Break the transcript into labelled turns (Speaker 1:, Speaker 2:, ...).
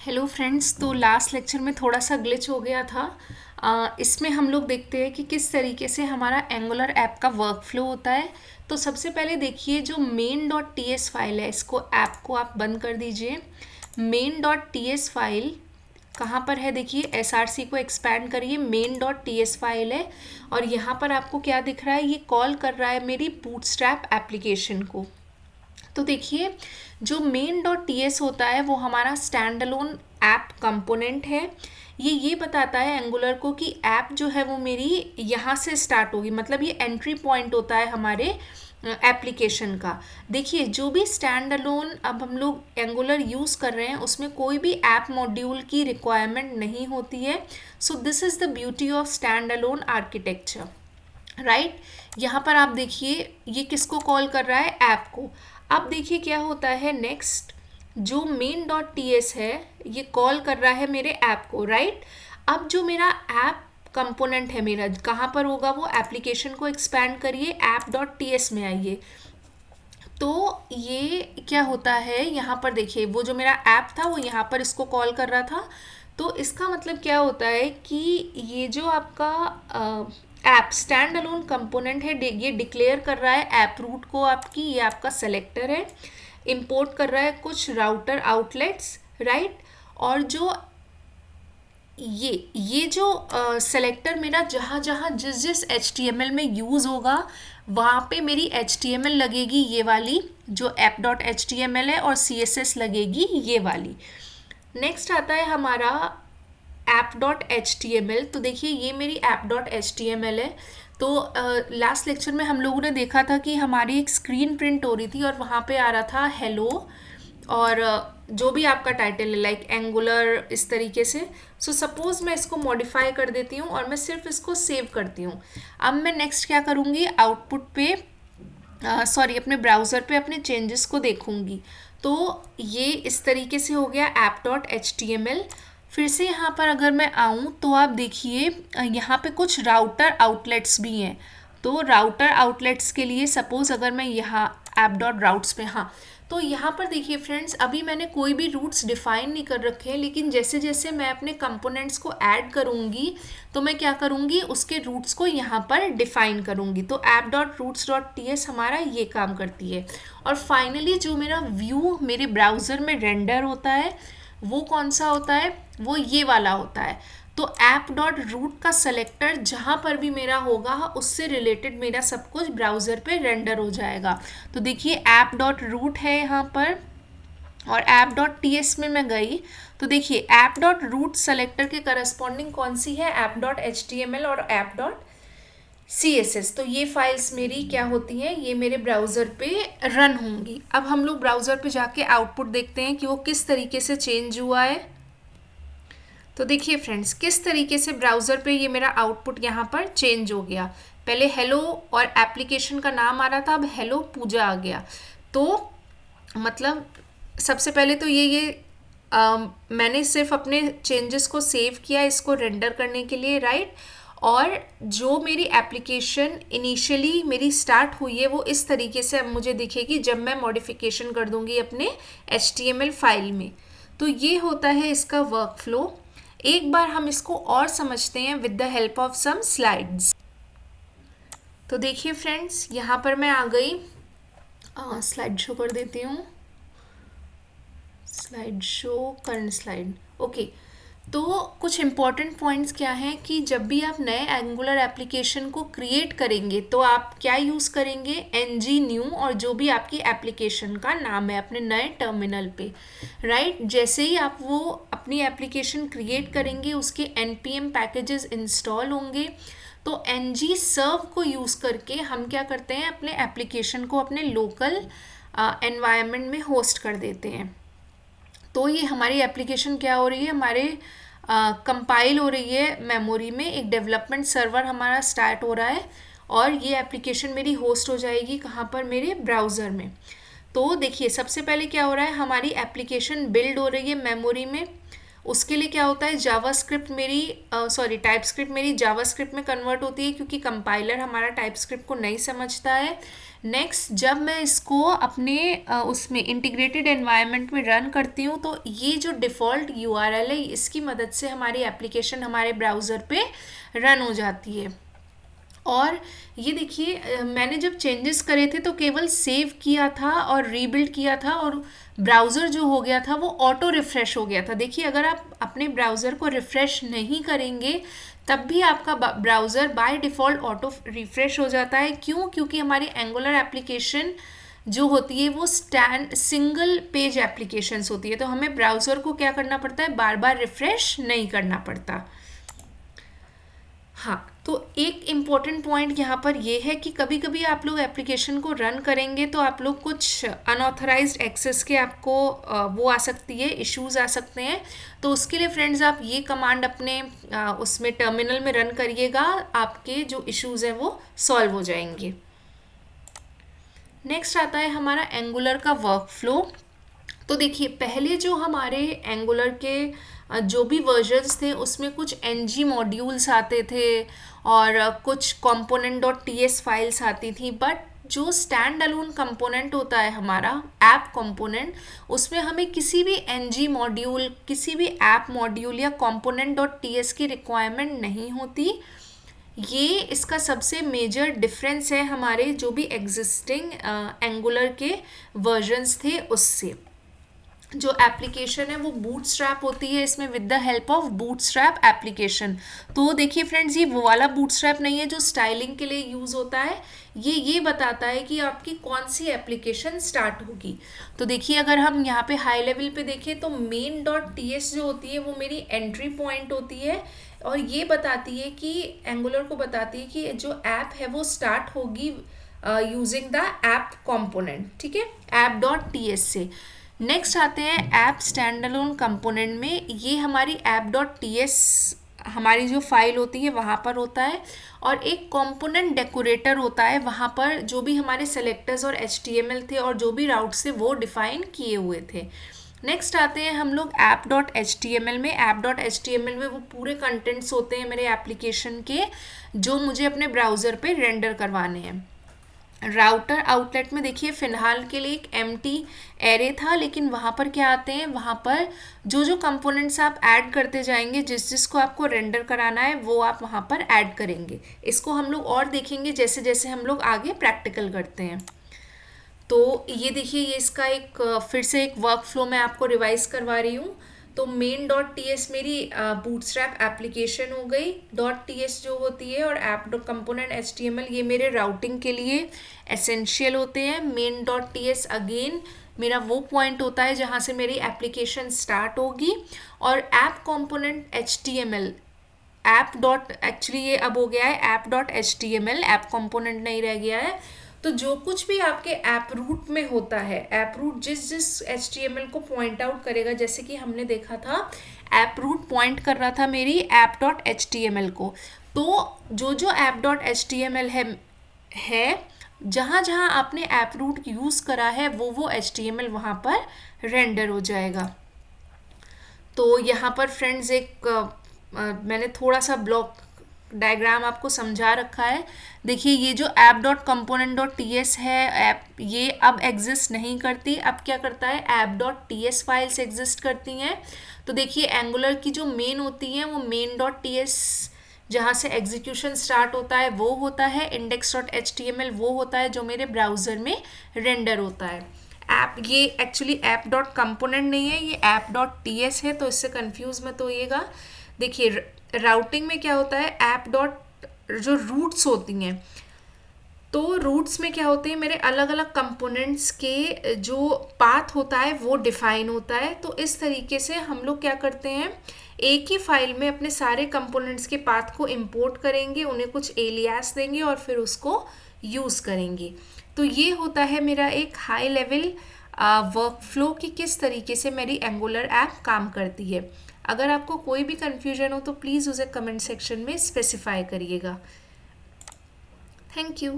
Speaker 1: Hello friends. तो last lecture में थोड़ा सा ग्लिच हो गया था। इसमें हम लोग देखते हैं कि किस तरीके से हमारा एंगुलर ऐप का वर्क फ्लो होता है। तो सबसे पहले देखिए, जो main dot T S file है, इसको ऐप को आप बंद कर दीजिए। Main dot T S file कहाँ पर है? देखिए, एस आर सी को एक्सपैंड करिए, main dot T S file है। और यहाँ पर आपको क्या दिख रहा है? ये कॉल कर रहा है मेरी बूटस्ट्रैप एप्लीकेशन को। तो देखिए, जो मेन डॉट टी एस होता है वो हमारा स्टैंड अलोन ऐप कंपोनेंट है। ये बताता है एंगुलर को कि ऐप जो है वो मेरी यहाँ से स्टार्ट होगी, मतलब ये एंट्री पॉइंट होता है हमारे एप्लीकेशन का। देखिए, जो भी स्टैंड अलोन अब हम लोग एंगुलर यूज़ कर रहे हैं उसमें कोई भी ऐप मॉड्यूल की रिक्वायरमेंट नहीं होती है। So this is the beauty of stand alone architecture, right. यहाँ पर आप देखिए, ये किसको कॉल कर रहा है? ऐप को। अब देखिए क्या होता है नेक्स्ट। जो मेन डॉट टी एस है ये कॉल कर रहा है मेरे ऐप को, राइट। अब जो मेरा ऐप कंपोनेंट है मेरा कहाँ पर होगा? वो एप्लीकेशन को एक्सपैंड करिए, ऐप डॉट टी एस में आइए। तो ये क्या होता है यहाँ पर? देखिए, वो जो मेरा ऐप था वो यहाँ पर इसको कॉल कर रहा था। तो इसका मतलब क्या होता है कि ये जो आपका ऐप स्टैंड अलोन कंपोनेंट है, ये डिक्लेयर कर रहा है ऐप रूट को आपकी। ये आपका सेलेक्टर है, इंपोर्ट कर रहा है कुछ राउटर आउटलेट्स, राइट। और जो ये जो सेलेक्टर मेरा जहाँ जहाँ जिस जिस एच टी एम एल में यूज़ होगा वहाँ पे मेरी एच टी एम एल लगेगी, ये वाली जो app dot H T M L है, और सी एस एस लगेगी ये वाली। नेक्स्ट आता है हमारा app dot H T M L. तो देखिए, ये मेरी app dot H T M L है। तो लास्ट लेक्चर में हम लोगों ने देखा था कि हमारी एक स्क्रीन प्रिंट हो रही थी और वहाँ पे आ रहा था हेलो, और जो भी आपका टाइटल है लाइक एंगुलर, इस तरीके से। सो सपोज़ मैं इसको मॉडिफाई कर देती हूँ और मैं सिर्फ इसको सेव करती हूँ। अब मैं नेक्स्ट क्या करूँगी? आउटपुट पे अपने ब्राउज़र पे अपने चेंजेस को देखूँगी। तो ये इस तरीके से हो गया app dot H T M L. फिर से यहाँ पर अगर मैं आऊँ तो आप देखिए, यहाँ पे कुछ राउटर आउटलेट्स भी हैं। तो राउटर आउटलेट्स के लिए सपोज़ अगर मैं यहाँ ऐप डॉट राउट्स पे, हाँ, तो यहाँ पर देखिए फ्रेंड्स, अभी मैंने कोई भी रूट्स डिफाइन नहीं कर रखे हैं, लेकिन जैसे जैसे मैं अपने कंपोनेंट्स को ऐड करूँगी तो मैं क्या करूँगी? उसके रूट्स को यहाँ पर डिफाइन करूँगी। तो app dot routes dot T S हमारा ये काम करती है। और फाइनली जो मेरा व्यू मेरे ब्राउज़र में रेंडर होता है वो कौन सा होता है? वो ये वाला होता है। तो ऐप डॉट रूट का सेलेक्टर जहाँ पर भी मेरा होगा उससे रिलेटेड मेरा सब कुछ ब्राउज़र पे रेंडर हो जाएगा। तो देखिए, ऐप डॉट रूट है यहाँ पर, और ऐप डॉट टी एस में मैं गई तो देखिए ऐप डॉट रूट सेलेक्टर के करस्पॉन्डिंग कौन सी है? App dot H T M L और app dot C S S. तो ये फाइल्स मेरी क्या होती हैं? ये मेरे ब्राउज़र पे रन होंगी। अब हम लोग ब्राउज़र पे जाके आउटपुट देखते हैं कि वो किस तरीके से चेंज हुआ है। तो देखिए फ्रेंड्स, किस तरीके से ब्राउज़र पे ये मेरा आउटपुट यहाँ पर चेंज हो गया। पहले हेलो और एप्लीकेशन का नाम आ रहा था, अब हेलो पूजा आ गया। तो मतलब सबसे पहले तो मैंने सिर्फ अपने चेंजेस को सेव किया इसको रेंडर करने के लिए, राइट। और जो मेरी एप्लीकेशन इनिशियली मेरी स्टार्ट हुई है वो इस तरीके से अब मुझे दिखेगी जब मैं मॉडिफिकेशन कर दूंगी अपने HTML फाइल में। तो ये होता है इसका वर्क फ्लो। एक बार हम इसको और समझते हैं with the help of some slides. तो देखिए फ्रेंड्स, यहाँ पर मैं आ गई, स्लाइड शो कर देती हूँ। Slide show, current slide, okay. तो कुछ इम्पॉर्टेंट पॉइंट्स क्या हैं कि जब भी आप नए एंगुलर एप्लीकेशन को क्रिएट करेंगे तो आप क्या यूज़ करेंगे? एनजी न्यू, और जो भी आपकी एप्लीकेशन का नाम है अपने नए टर्मिनल पे, राइट। जैसे ही आप वो अपनी एप्लीकेशन क्रिएट करेंगे उसके npm पैकेजेस इंस्टॉल होंगे। तो ng सर्व को यूज़ करके हम क्या करते हैं? अपने एप्लीकेशन को अपने लोकल एनवायरनमेंट में होस्ट कर देते हैं। तो ये हमारी एप्लीकेशन क्या हो रही है? हमारे कंपाइल हो रही है मेमोरी में, एक डेवलपमेंट सर्वर हमारा स्टार्ट हो रहा है, और ये एप्लीकेशन मेरी होस्ट हो जाएगी कहाँ पर? मेरे ब्राउज़र में। तो देखिए, सबसे पहले क्या हो रहा है? हमारी एप्लीकेशन बिल्ड हो रही है मेमोरी में, उसके लिए क्या होता है, जावास्क्रिप्ट मेरी टाइपस्क्रिप्ट मेरी जावास्क्रिप्ट में कन्वर्ट होती है क्योंकि कंपाइलर हमारा टाइपस्क्रिप्ट को नहीं समझता है। नेक्स्ट, जब मैं इसको अपने उसमें इंटीग्रेटेड एनवायरनमेंट में रन करती हूँ तो ये जो डिफ़ॉल्ट यूआरएल है इसकी मदद से हमारी एप्लीकेशन हमारे ब्राउज़र पे रन हो जाती है। और ये देखिए मैंने जब चेंजेस करे थे तो केवल सेव किया था और रीबिल्ड किया था और ब्राउज़र जो हो गया था वो ऑटो रिफ़्रेश हो गया था। देखिए अगर आप अपने ब्राउज़र को रिफ़्रेश नहीं करेंगे तब भी आपका browser by default auto refresh हो जाता है। क्यों? क्योंकि हमारी एंगुलर एप्लीकेशन जो होती है वो सिंगल पेज एप्लीकेशंस होती है, तो हमें ब्राउज़र को क्या करना पड़ता है, बार बार रिफ़्रेश नहीं करना पड़ता। हाँ, तो एक इम्पॉर्टेंट पॉइंट यहाँ पर ये है कि कभी कभी आप लोग एप्लीकेशन को रन करेंगे तो आप लोग कुछ अनऑथराइज्ड एक्सेस के आपको वो आ सकती है, इश्यूज आ सकते हैं। तो उसके लिए फ्रेंड्स आप ये कमांड अपने उसमें टर्मिनल में रन करिएगा, आपके जो इश्यूज हैं वो सॉल्व हो जाएंगे। नेक्स्ट आता है हमारा एंगुलर का वर्क फ्लो। तो देखिए पहले जो हमारे एंगुलर के जो भी वर्जन्स थे उसमें कुछ एनजी मॉड्यूल्स आते थे और कुछ component.ts फाइल्स आती थी, बट जो स्टैंड अलोन कंपोनेंट होता है हमारा ऐप कंपोनेंट, उसमें हमें किसी भी एनजी मॉड्यूल, किसी भी ऐप मॉड्यूल या component.ts की रिक्वायरमेंट नहीं होती। ये इसका सबसे मेजर डिफरेंस है हमारे जो भी एग्जिस्टिंग एंगुलर के वर्जन्स थे उससे। जो एप्लीकेशन है वो बूटस्ट्रैप होती है इसमें with the help of bootstrap application. तो देखिए फ्रेंड्स ये वो वाला बूटस्ट्रैप नहीं है जो स्टाइलिंग के लिए यूज़ होता है, ये बताता है कि आपकी कौन सी एप्लीकेशन स्टार्ट होगी। तो देखिए अगर हम यहाँ पे हाई लेवल पे देखें तो main.ts जो होती है वो मेरी एंट्री पॉइंट होती है और ये बताती है कि एंगुलर को बताती है कि जो ऐप है वो स्टार्ट होगी यूजिंग द ऐप कंपोनेंट, ठीक है, app.ts से। नेक्स्ट आते हैं ऐप स्टैंडअलोन कंपोनेंट में। ये हमारी app.ts हमारी जो फाइल होती है वहाँ पर होता है और एक कंपोनेंट डेकोरेटर होता है, वहाँ पर जो भी हमारे सेलेक्टर्स और HTML थे और जो भी राउट्स थे वो डिफाइन किए हुए थे। नेक्स्ट आते हैं हम लोग app.html में। app.html में वो पूरे कंटेंट्स होते हैं मेरे एप्लीकेशन के जो मुझे अपने ब्राउज़र पे रेंडर करवाने हैं। राउटर आउटलेट में देखिए फ़िलहाल के लिए एक एम्प्टी एरे था, लेकिन वहाँ पर क्या आते हैं, वहाँ पर जो कंपोनेंट्स आप ऐड करते जाएंगे, जिसको आपको रेंडर कराना है वो आप वहाँ पर ऐड करेंगे। इसको हम लोग और देखेंगे जैसे जैसे हम लोग आगे प्रैक्टिकल करते हैं। तो ये देखिए ये इसका एक फिर से एक वर्क फ्लो मैं आपको रिवाइज करवा रही हूँ। तो main.ts मेरी बूटस्ट्रैप एप्लीकेशन हो गई, .ts जो होती है और app.component HTML ये मेरे राउटिंग के लिए एसेंशियल होते हैं। main.ts अगेन मेरा वो पॉइंट होता है जहाँ से मेरी एप्लीकेशन स्टार्ट होगी और ऐप कंपोनेंट HTML एक्चुअली ये अब हो गया है app.html, ऐप कंपोनेंट नहीं रह गया है। तो जो कुछ भी आपके ऐप रूट में होता है, ऐप रूट जिस HTML को पॉइंट आउट करेगा, जैसे कि हमने देखा था ऐप रूट पॉइंट कर रहा था मेरी app.html को, तो जो app.html है जहाँ जहाँ आपने ऐप रूट यूज़ करा है वो HTML वहाँ पर रेंडर हो जाएगा। तो यहाँ पर फ्रेंड्स एक मैंने थोड़ा सा ब्लॉक डायग्राम आपको समझा रखा है। देखिए ये जो app.component.ts है, ऐप ये अब एग्जिस्ट नहीं करती, अब क्या करता है app.ts फाइल्स एग्जिस्ट करती हैं। तो देखिए एंगुलर की जो मेन होती हैं वो main.ts जहाँ से एग्जीक्यूशन स्टार्ट होता है वो होता है, index.html वो होता है जो मेरे ब्राउज़र में रेंडर होता है। ऐप ये एक्चुअली app.component नहीं है, ये app.ts है, तो इससे कंफ्यूज मत होइएगा। देखिए राउटिंग में क्या होता है, ऐप डॉट जो रूट्स होती हैं, तो रूट्स में क्या होते हैं मेरे अलग अलग कंपोनेंट्स के जो पाथ होता है वो डिफाइन होता है। तो इस तरीके से हम लोग क्या करते हैं, एक ही फाइल में अपने सारे कंपोनेंट्स के पाथ को इंपोर्ट करेंगे, उन्हें कुछ एलियास देंगे और फिर उसको यूज़ करेंगे। तो ये होता है मेरा एक हाई लेवल वर्क फ्लो कि किस तरीके से मेरी एंगुलर ऐप काम करती है। अगर आपको कोई भी कन्फ्यूजन हो तो प्लीज़ उसे कमेंट सेक्शन में स्पेसिफाई करिएगा। Thank you.